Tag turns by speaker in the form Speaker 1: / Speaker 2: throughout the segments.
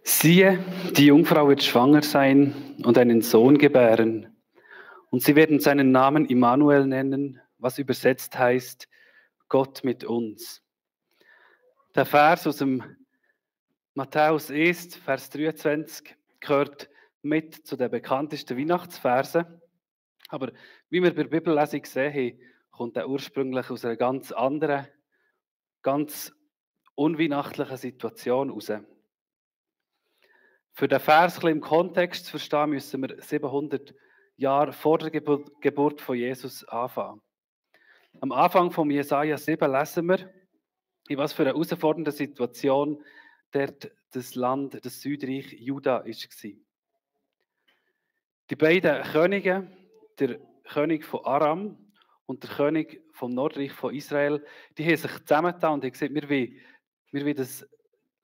Speaker 1: Siehe, die Jungfrau wird schwanger sein und einen Sohn gebären. Und sie werden seinen Namen Immanuel nennen, was übersetzt heißt, Gott mit uns. Der Vers aus dem Matthäus 1, Vers 23, gehört mit zu den bekanntesten Weihnachtsversen. Aber wie wir bei der Bibellesung sehen haben, kommt er ursprünglich aus einer ganz anderen, ganz unweihnachtlichen Situation heraus. Für den Vers ein bisschen im Kontext zu verstehen, müssen wir 700 Jahre vor der Geburt von Jesus anfangen. Am Anfang von Jesaja 7 lesen wir, in was für eine herausfordernde Situation dort das Land, das Südreich Juda war. Die beiden Könige, der König von Aram und der König vom Nordreich von Israel, die haben sich zusammengetan und haben gesagt, wir wollen das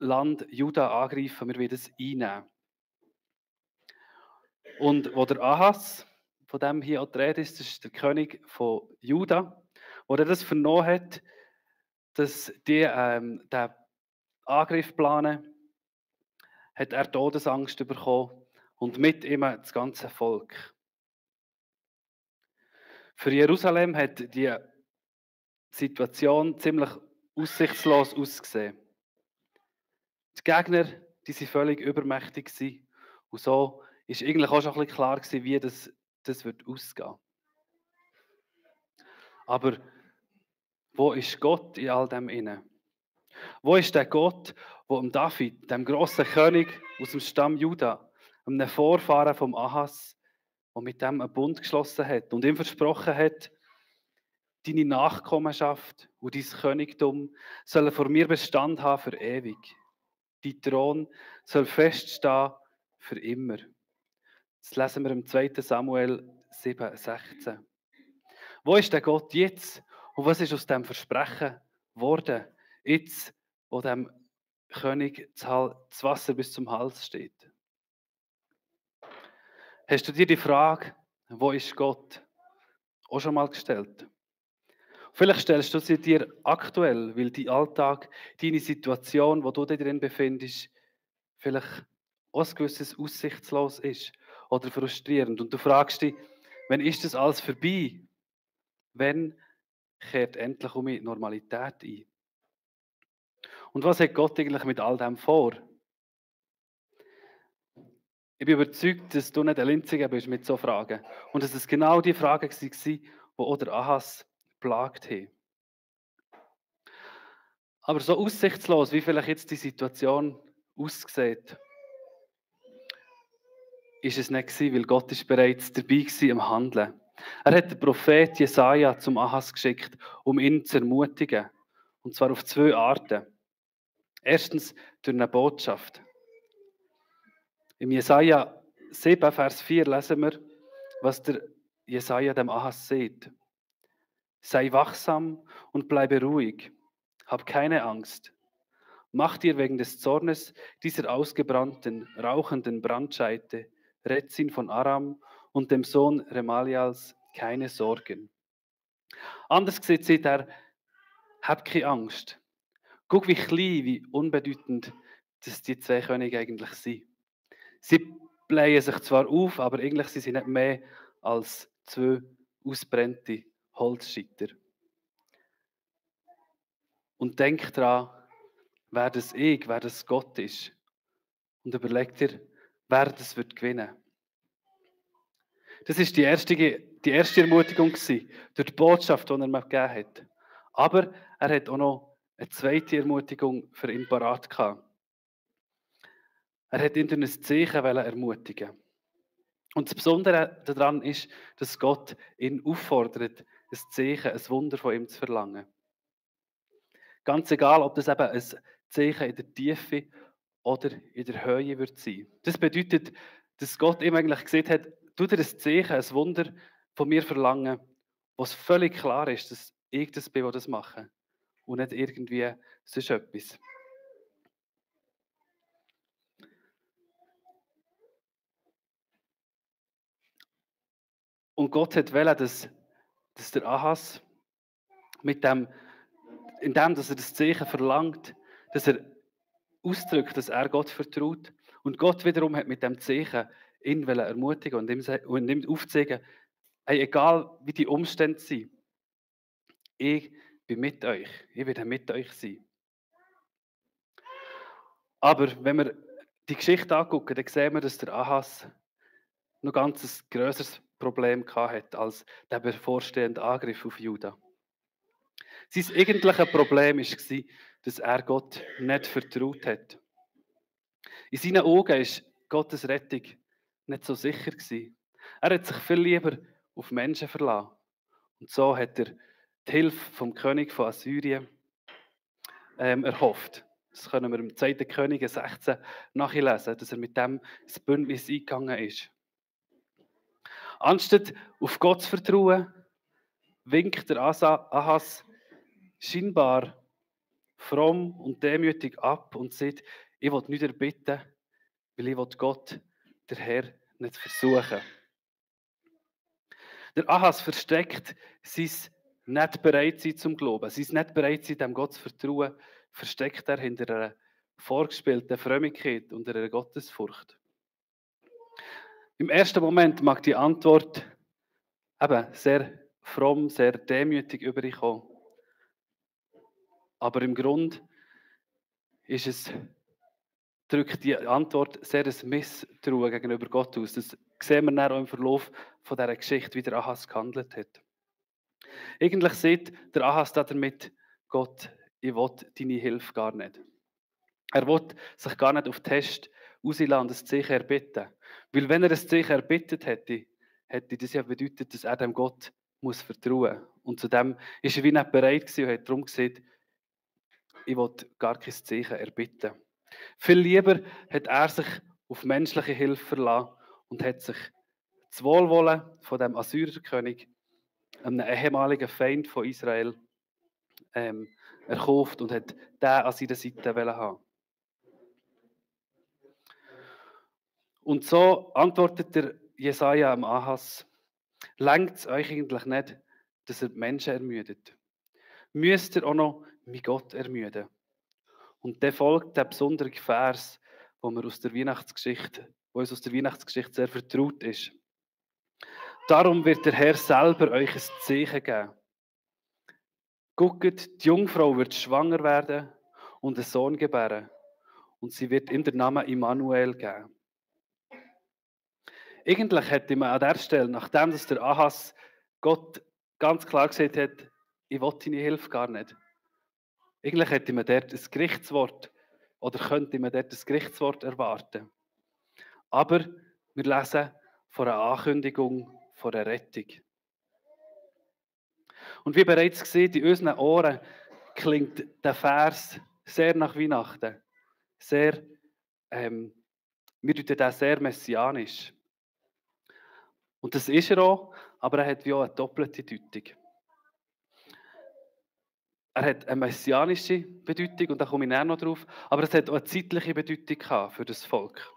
Speaker 1: Land Juda angreifen, wir wollen es einnehmen. Und wo der Ahas, von dem hier auch die Rede ist, das ist der König von Juda, wo er das vernommen hat, dass die den Angriff planen, hat er Todesangst bekommen und mit ihm das ganze Volk. Für Jerusalem hat die Situation ziemlich aussichtslos ausgesehen. Die Gegner, die waren völlig übermächtig gewesen. Und so ist eigentlich auch schon ein bisschen klar gewesen, wie das wird ausgehen. Aber wo ist Gott in all dem inne? Wo ist der Gott, wo David, dem grossen König aus dem Stamm Juda, einem Vorfahren vom Ahas, der mit dem einen Bund geschlossen hat und ihm versprochen hat, deine Nachkommenschaft und dein Königtum sollen vor mir Bestand haben für ewig. Dein Thron soll feststehen für immer. Das lesen wir im 2. Samuel 7,16. Wo ist der Gott jetzt? Und was ist aus dem Versprechen geworden? Jetzt, wo dem König das Wasser bis zum Hals steht. Hast du dir die Frage, wo ist Gott, auch schon mal gestellt? Vielleicht stellst du sie dir aktuell, weil dein Alltag, deine Situation, wo du dich drin befindest, vielleicht auch ein gewisses aussichtslos ist oder frustrierend. Und du fragst dich, wann ist das alles vorbei? Wann kehrt endlich um die Normalität ein? Und was hat Gott eigentlich mit all dem vor? Ich bin überzeugt, dass du nicht der Einzige bist mit solchen Fragen. Und dass es genau die Fragen waren, die auch der Ahas plagt haben. Aber so aussichtslos, wie vielleicht jetzt die Situation aussieht, ist es nicht gewesen, weil Gott ist bereits dabei war am Handeln. Er hat den Prophet Jesaja zum Ahas geschickt, um ihn zu ermutigen. Und zwar auf 2 Arten. Erstens durch eine Botschaft. Im Jesaja 7, Vers 4 lesen wir, was der Jesaja dem Ahas sagt. Sei wachsam und bleibe ruhig. Hab keine Angst. Mach dir wegen des Zornes dieser ausgebrannten, rauchenden Brandscheite, Rezin von Aram und dem Sohn Remalias, keine Sorgen. Anders gesagt sagt er, hab keine Angst. Guck, wie klein, wie unbedeutend dass die 2 Könige eigentlich sind. Sie blähen sich zwar auf, aber eigentlich sind sie nicht mehr als 2 ausbrennte Holzschitter. Und denk daran, wer das ich, wer das Gott ist. Und überleg dir, wer das wird gewinnen. Das war die erste Ermutigung gewesen, durch die Botschaft, die er mir gegeben hat. Aber er hat auch noch eine zweite Ermutigung für ihn parat gehabt. Er hat ihn durch ein Zeichen ermutigen. Und das Besondere daran ist, dass Gott ihn auffordert, ein Zeichen, ein Wunder von ihm zu verlangen. Ganz egal, ob das eben ein Zeichen in der Tiefe oder in der Höhe wird sein. Das bedeutet, dass Gott ihm eigentlich gesagt hat, tu dir ein Zeichen, ein Wunder von mir verlangen, wo es völlig klar ist, dass ich das bin, der das mache. Und nicht irgendwie sonst etwas. Und Gott hat wollen, dass der Ahas indem dass er das Zeichen verlangt, dass er ausdrückt, dass er Gott vertraut Und Gott wiederum hat mit dem Zeichen ihn ermutigen und ihm aufzeigen, hey, egal wie die Umstände sind, ich bin mit euch. Ich werde mit euch sein. Aber wenn wir die Geschichte angucken, dann sehen wir, dass der Ahas noch ganz ein grösseres Problem hatte als der bevorstehende Angriff auf Juda. Sein eigentliches Problem war, dass er Gott nicht vertraut hat. In seinen Augen war Gottes Rettung nicht so sicher gewesen. Er hat sich viel lieber auf Menschen verlassen. Und so hat er die Hilfe vom König von Assyrien erhofft. Das können wir im 2. Könige 16 nachlesen, dass er mit dem ins Bündnis eingegangen ist. Anstatt auf Gott zu vertrauen, winkt der Ahas scheinbar fromm und demütig ab und sagt, ich will nicht erbitten, weil ich will Gott, der Herr, nicht versuchen. Der Ahas versteckt sein nicht bereit sein zum Glauben, sein nicht bereit sein, dem Gott zu vertrauen, versteckt er hinter einer vorgespielten Frömmigkeit und einer Gottesfurcht. Im ersten Moment mag die Antwort eben sehr fromm, sehr demütig überkommen. Aber im Grund drückt die Antwort sehr ein Misstrauen gegenüber Gott aus. Das sehen wir dann auch im Verlauf von dieser Geschichte, wie der Ahas gehandelt hat. Eigentlich sieht der Ahas damit, Gott, ich will deine Hilfe gar nicht. Er will sich gar nicht auf den Test rauslassen und ein Zeichen erbitten. Weil wenn er ein Zeichen erbittet hätte das ja bedeutet, dass er dem Gott muss vertrauen muss. Und zudem ist er wie nicht bereit gewesen und hat darum gesagt, ich will gar kein Zeichen erbitten. Viel lieber hat er sich auf menschliche Hilfe verlassen und hat sich das Wohlwollen von dem Assyrerkönig, einem ehemaligen Feind von Israel, erkauft und hat den an seiner Seite haben. Und so antwortet der Jesaja am Ahas, lenkt es euch eigentlich nicht, dass ihr die Menschen ermüdet? Müsst ihr auch noch mein Gott ermüden? Und dann folgt der besondere Vers, wo uns aus der Weihnachtsgeschichte sehr vertraut ist. Darum wird der Herr selber euch ein Zeichen geben. Guckt, die Jungfrau wird schwanger werden und einen Sohn gebären. Und sie wird ihm den Namen Immanuel geben. Eigentlich hätte man an der Stelle, nachdem dass der Ahas Gott ganz klar gesagt hat, ich will deine Hilfe gar nicht. Eigentlich hätte man dort ein Gerichtswort oder könnte man dort ein Gerichtswort erwarten. Aber wir lesen von einer Ankündigung, von einer Rettung. Und wie bereits gesehen, in unseren Ohren klingt der Vers sehr nach Weihnachten. Wir deuten den sehr messianisch. Und das ist er auch, aber er hat wie auch eine doppelte Deutung. Er hat eine messianische Bedeutung, und da komme ich näher noch drauf, aber es hat auch eine zeitliche Bedeutung für das Volk.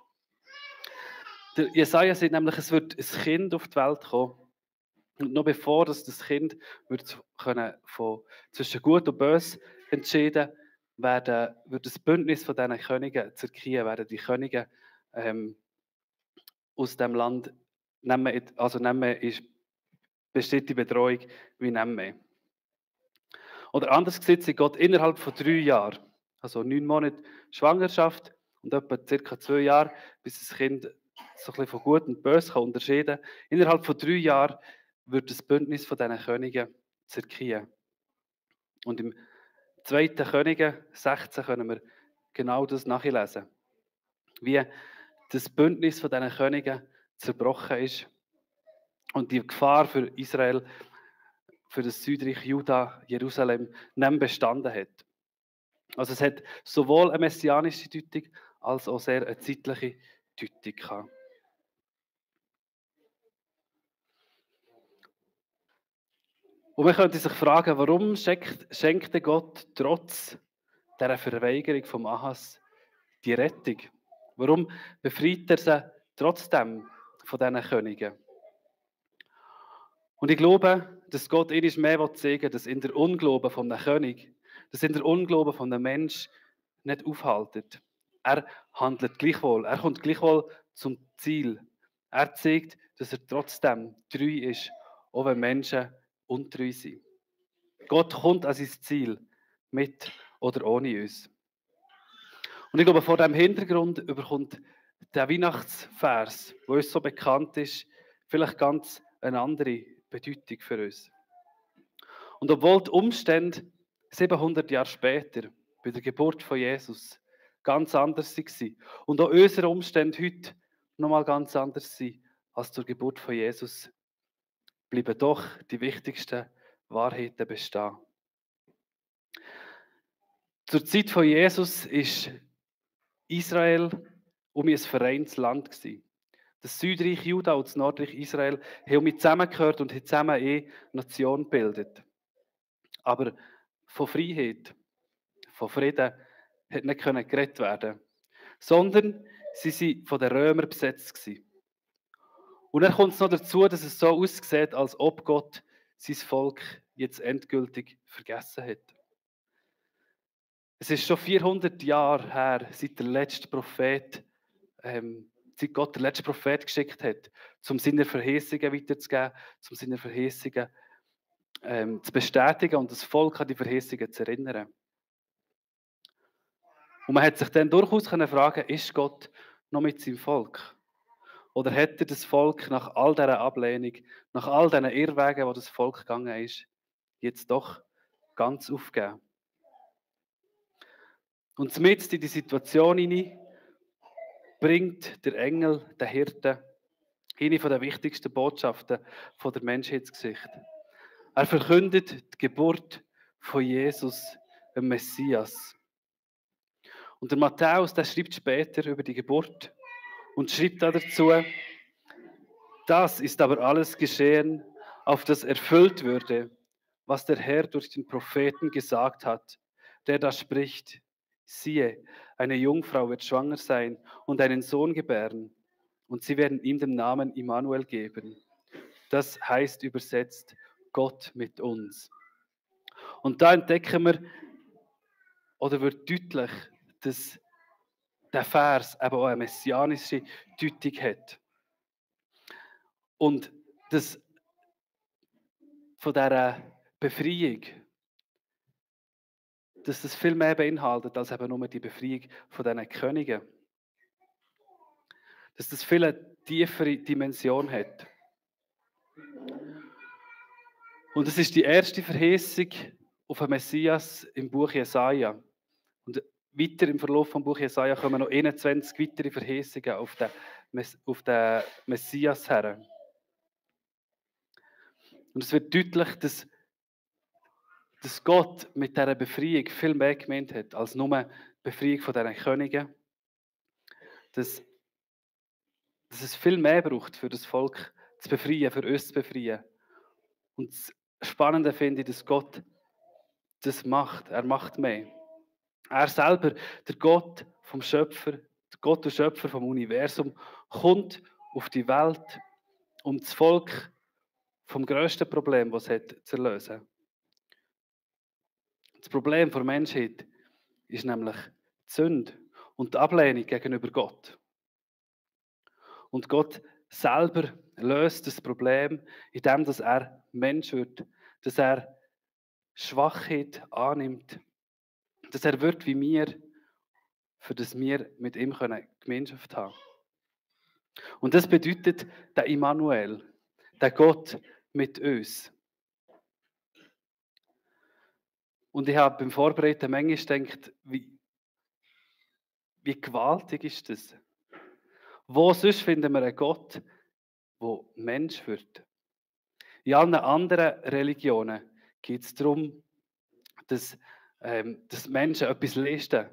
Speaker 1: Der Jesaja sagt nämlich, es wird ein Kind auf die Welt kommen. Und noch bevor das Kind wird zwischen Gut und Böse entscheiden wird das Bündnis von diesen Königen zerkriegen, werden die Könige aus dem Land besteht die Bedrohung wie nicht mehr. Oder anders gesagt, sie geht innerhalb von 3 Jahren, also 9 Monate Schwangerschaft und etwa ca. 2 Jahre, bis das Kind so ein bisschen von Gut und Böse unterscheiden kann. Innerhalb von 3 Jahren wird das Bündnis von diesen Königen zerkriegen. Und im 2. Könige 16 können wir genau das nachlesen. Wie das Bündnis von diesen Königen zerbrochen ist und die Gefahr für Israel, für das Südreich Juda, Jerusalem, nicht bestanden hat. Also es hat sowohl eine messianische Deutung als auch sehr eine zeitliche Deutung gehabt. Und man könnte sich fragen, warum schenkt Gott trotz dieser Verweigerung vom Ahas die Rettung? Warum befreit er sie trotzdem von diesen Königen? Und ich glaube, dass Gott einmal mehr zeigen will, dass in der Unglauben von einem König, dass in der Unglauben von einem Mensch nicht aufhaltet. Er handelt gleichwohl. Er kommt gleichwohl zum Ziel. Er zeigt, dass er trotzdem treu ist, auch wenn Menschen untreu sind. Gott kommt an sein Ziel, mit oder ohne uns. Und ich glaube, vor diesem Hintergrund überkommt der Weihnachtsvers, der uns so bekannt ist, vielleicht ganz eine andere Bedeutung für uns. Und obwohl die Umstände 700 Jahre später, bei der Geburt von Jesus, ganz anders waren und auch unsere Umstände heute nochmal ganz anders sind als zur Geburt von Jesus, bleiben doch die wichtigsten Wahrheiten bestehen. Zur Zeit von Jesus ist Israel ein vereintes Land gewesen. Das Südreich Juda und das Nordreich Israel haben zusammengehört und haben zusammen eine Nation gebildet. Aber von Freiheit, von Frieden, hat nicht geredet werden, sondern sie waren von den Römern besetzt gewesen. Und dann kommt es noch dazu, dass es so aussieht, als ob Gott sein Volk jetzt endgültig vergessen hat. Es ist schon 400 Jahre her, seit der letzte Prophet, seit Gott den letzten Prophet geschickt hat, um seine Verheißungen weiterzugeben, um seine Verheißungen zu bestätigen und das Volk an die Verheißungen zu erinnern. Und man hat sich dann durchaus fragen, ist Gott noch mit seinem Volk? Oder hat er das Volk nach all dieser Ablehnung, nach all diesen Irrwegen, wo das Volk gegangen ist, jetzt doch ganz aufgegeben? Und mitten in die Situation hinein bringt der Engel, der Hirte, eine der wichtigsten Botschaften der Menschheitsgeschichte. Er verkündet die Geburt von Jesus, dem Messias. Und der Matthäus, der schreibt später über die Geburt und schreibt dazu, das ist aber alles geschehen, auf das erfüllt würde, was der Herr durch den Propheten gesagt hat, der da spricht, siehe, eine Jungfrau wird schwanger sein und einen Sohn gebären, und sie werden ihm den Namen Immanuel geben. Das heißt übersetzt, Gott mit uns. Und da entdecken wir, oder wird deutlich, dass der Vers eben auch eine messianische Deutung hat. Und das von dieser Befreiung, dass das viel mehr beinhaltet als eben nur die Befreiung von diesen Königen. Dass das viel eine tiefere Dimension hat. Und es ist die erste Verheißung auf den Messias im Buch Jesaja. Und weiter im Verlauf des Buch Jesaja kommen noch 21 weitere Verheißungen auf den Messias her. Und es wird deutlich, dass Gott mit dieser Befreiung viel mehr gemeint hat, als nur die Befreiung von diesen Königen. Dass es viel mehr braucht, für das Volk zu befreien, für uns zu befreien. Und das Spannende finde ich, dass Gott das macht. Er macht mehr. Er selber, der Gott vom Schöpfer, der Gott und Schöpfer vom Universum, kommt auf die Welt, um das Volk vom grössten Problem, das es hat, zu erlösen. Das Problem der Menschheit ist nämlich die Sünde und die Ablehnung gegenüber Gott. Und Gott selber löst das Problem, indem dass er Mensch wird, dass er Schwachheit annimmt, dass er wird wie wir, für das wir mit ihm Gemeinschaft haben können. Und das bedeutet der Immanuel, der Gott mit uns. Und ich habe beim Vorbereiten manchmal gedacht, wie gewaltig ist das? Wo sonst finden wir einen Gott, der Mensch wird? In allen anderen Religionen geht es darum, dass Menschen etwas leisten.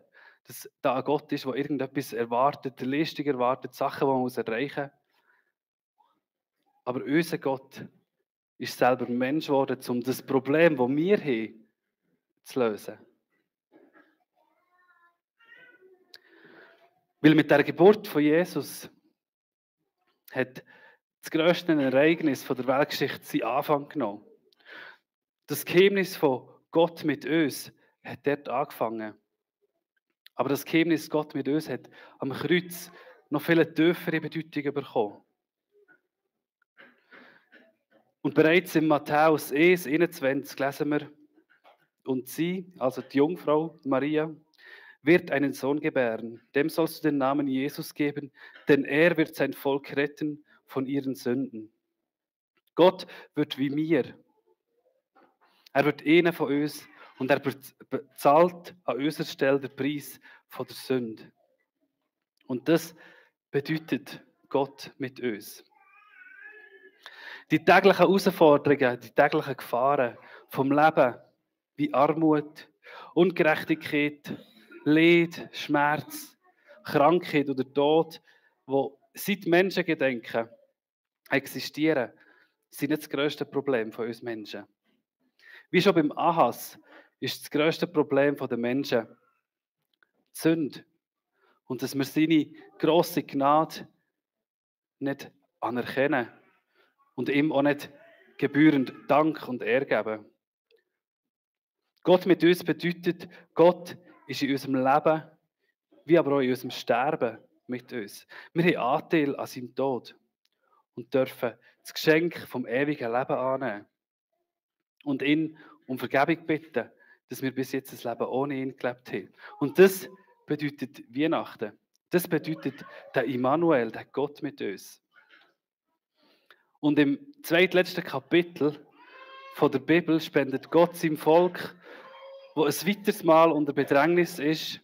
Speaker 1: Dass da ein Gott ist, der irgendetwas erwartet, eine Leistung erwartet, Sachen, die man erreichen muss. Aber unser Gott ist selber Mensch geworden, um das Problem, das wir haben, zu lösen. Weil mit der Geburt von Jesus hat das grösste Ereignis der Weltgeschichte seinen Anfang genommen. Das Geheimnis von Gott mit uns hat dort angefangen. Aber das Geheimnis Gott mit uns hat am Kreuz noch viel tiefere Bedeutung bekommen. Und bereits in Matthäus 1,21 lesen wir, und sie, also die Jungfrau Maria, wird einen Sohn gebären. Dem sollst du den Namen Jesus geben, denn er wird sein Volk retten von ihren Sünden. Gott wird wie mir. Er wird einer von uns und er bezahlt an unserer Stelle den Preis von der Sünde. Und das bedeutet Gott mit uns. Die täglichen Herausforderungen, die täglichen Gefahren vom Leben, wie Armut, Ungerechtigkeit, Leid, Schmerz, Krankheit oder Tod, die seit Menschengedenken existieren, sind nicht das grösste Problem von uns Menschen. Wie schon beim Ahas ist das grösste Problem der Menschen die Sünde. Und dass wir seine grosse Gnade nicht anerkennen und ihm auch nicht gebührend Dank und Ehre geben. Gott mit uns bedeutet, Gott ist in unserem Leben, wie aber auch in unserem Sterben mit uns. Wir haben Anteil an seinem Tod und dürfen das Geschenk vom ewigen Leben annehmen. Und ihn um Vergebung bitten, dass wir bis jetzt das Leben ohne ihn gelebt haben. Und das bedeutet Weihnachten. Das bedeutet der Immanuel, der Gott mit uns. Und im zweitletzten Kapitel von der Bibel spendet Gott seinem Volk, wo ein weiteres Mal unter Bedrängnis ist,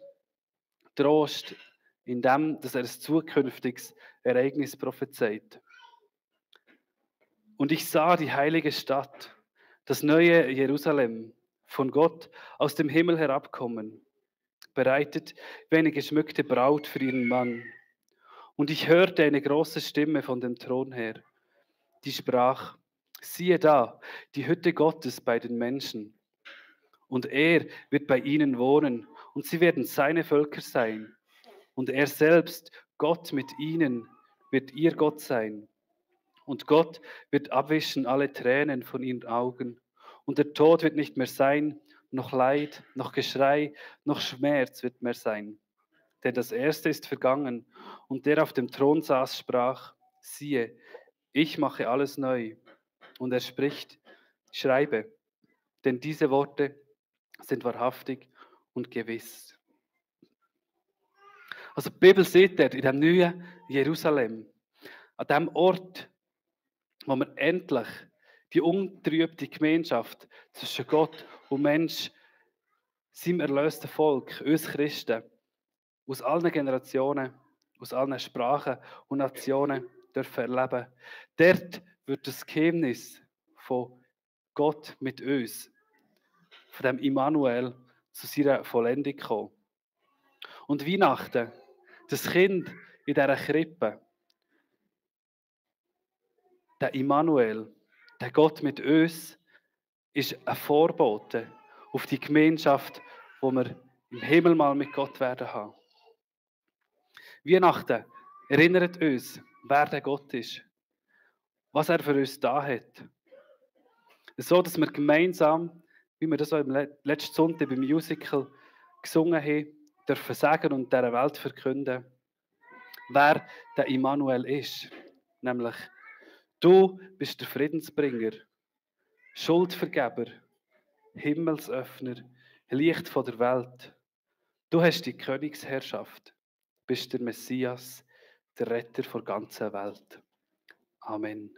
Speaker 1: Trost, indem dass er ein zukünftiges Ereignis prophezeit. Und ich sah die heilige Stadt, das neue Jerusalem, von Gott aus dem Himmel herabkommen, bereitet wie eine geschmückte Braut für ihren Mann. Und ich hörte eine große Stimme von dem Thron her, die sprach: Siehe da, die Hütte Gottes bei den Menschen. Und er wird bei ihnen wohnen, und sie werden seine Völker sein. Und er selbst, Gott mit ihnen, wird ihr Gott sein. Und Gott wird abwischen alle Tränen von ihren Augen. Und der Tod wird nicht mehr sein, noch Leid, noch Geschrei, noch Schmerz wird mehr sein. Denn das Erste ist vergangen. Und der auf dem Thron saß, sprach: Siehe, ich mache alles neu. Und er spricht: Schreibe, denn diese Worte sind wahrhaftig und gewiss. Also die Bibel sieht dort in dem neuen Jerusalem, an dem Ort, wo wir endlich die untrübte Gemeinschaft zwischen Gott und Mensch, seinem erlösten Volk, uns Christen, aus allen Generationen, aus allen Sprachen und Nationen dürfen erleben. Dort wird das Geheimnis von Gott mit uns, von dem Immanuel, zu seiner Vollendung kommen. Und Weihnachten, das Kind in dieser Krippe, der Immanuel, der Gott mit uns, ist ein Vorbote auf die Gemeinschaft, wo wir im Himmel mal mit Gott werden haben. Weihnachten erinnert uns, wer der Gott ist, was er für uns da hat. So, dass wir gemeinsam, wie wir das auch im letzten Sonntag beim Musical gesungen haben, dürfen sagen und dieser Welt verkünden, wer der Immanuel ist. Nämlich, du bist der Friedensbringer, Schuldvergeber, Himmelsöffner, Licht von der Welt. Du hast die Königsherrschaft, bist der Messias, der Retter der ganzen Welt. Amen.